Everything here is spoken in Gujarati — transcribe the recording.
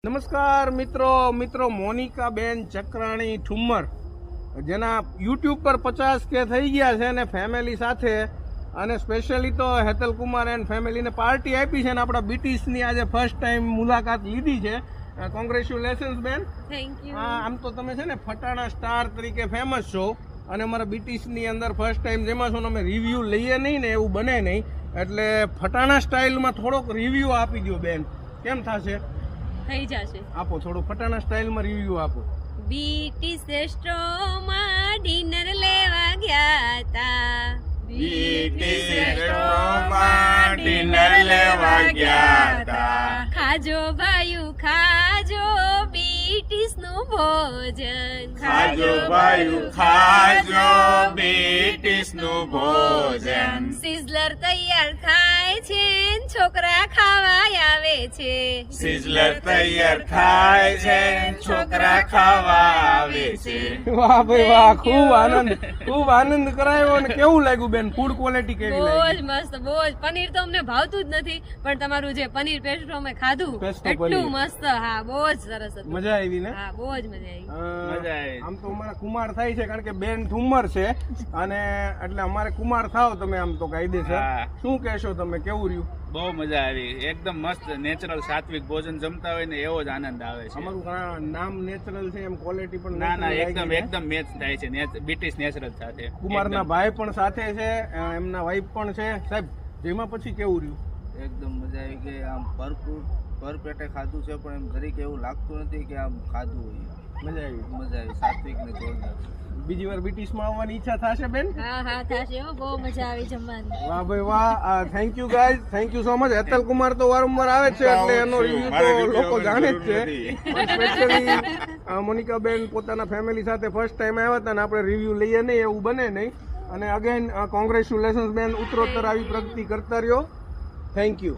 નમસ્કાર મિત્રો મોનિકા બેન ચક્રાણી ઠુમ્મર જેના યુટ્યુબ પર 50K થઈ ગયા છે અને ફેમિલી સાથે અને સ્પેશિયલી તો હેતલ કુમાર એન્ડ ફેમિલીને પાર્ટી આપી છે અને આપણા બીટીસની આજે ફર્સ્ટ ટાઈમ મુલાકાત લીધી છે. કોંગ્રેચ્યુલેશન્સ બેન. Thank you. આમ તો તમે છે ને ફટાણા સ્ટાર તરીકે ફેમસ છો અને અમારા બીટીસની અંદર ફર્સ્ટ ટાઈમ જેમાં છો ને અમે રિવ્યૂ લઈએ નહીં ને એવું બને નહીં, એટલે ફટાણા સ્ટાઇલમાં થોડોક રિવ્યૂ આપી દો બેન, કેમ થશે? થઈ જશે. આપો થોડું ફટાણા સ્ટાઇલમાં રિવ્યુ આપો. બીટી શ્રેષ્ઠોમાં ડિનર લેવા ગયા તા. બીટી શ્રેષ્ઠોમાં ડિનર લેવા ગયા તા. ખાજો ભાઈઓ ખાજો બીટીસનું ભોજન. ખાજો ભાઈઓ ખાજો બીટીસનું ભોજન. સિઝલર તૈયાર થાય છે, છોકરા ખાવા આવે છે. સિઝલર તૈયાર થાય છે, છોકરા ખાવા આવે છે. વાહ ભાઈ વાહ, ખૂબ આનંદ કરાયો. અને કેવું લાગ્યું બેન? ફૂડ ક્વોલિટી કેવી બહુ લાગી? જ મસ્ત, બહુ જ. પનીર તો અમને ભાવતું જ નથી, પણ તમારું જે પનીર પેસ્ટ્રો અમે ખાધું પેસ્ટો એટલું પનીર. મસ્ત. હા, બહુ જ સરસ હતું. મજા આવી ને? હા, બહુ જ મજા આવી. મજા આવી. આમ તો અમારા કુમાર થાય છે કારણ કે બેન ઠુમ્મર છે અને એટલે અમારે કુમાર થાવ તમે આમ તો કાયદેસર. હા. શું કહેશો તમે, કેવું રહ્યું? બહુ મજા આવી. એકદમ મસ્ત નેચરલ સાત્વિક ભોજન જમતા હોય ને એવો જ આનંદ આવે છે. અમારું નામ નેચરલ છે, એમ ક્વોલિટી પણ ના ના, natural લાગી એકદમ છે. મેચ થાય છે બ્રિટિશ નેચરલ સાથે. કુમારના ભાઈ પણ સાથે છે, એમના વાઈફ પણ છે. સાહેબ જેમાં પછી કેવું રહ્યું? એકદમ મજા આવી કે આમ ભર પેટે ખાધું છે, પણ એમ જરીક એવું લાગતું નથી કે આમ ખાધું હોય. મજા આવી. મજા આવી, સાત્વિક ને જોરદાર. બીજી વાર બ્રિટિશમાં આવવાની ઈચ્છા થશે બેન? હા હા થશે હો, બહુ મજા આવી જમવાની. વાહ ભાઈ વાહ, thank you guys, thank you so much. Hetal Kumar તો વારંવાર આવે છે એટલે એનો રિવ્યુ તો લોકો જાણે જ છે. સ્પેશિયલી મોનિકા બેન પોતાના ફેમિલી સાથે ફર્સ્ટ ટાઈમ આવ્યા હતા અને આપણે રિવ્યુ લઈએ નહીં એવું બને નહીં. અને અગેન કોંગ્રેચ્યુલેશન્સ બેન, ઉત્તરોત્તર આવી પ્રગતિ કરતા રહ્યો. Thank you.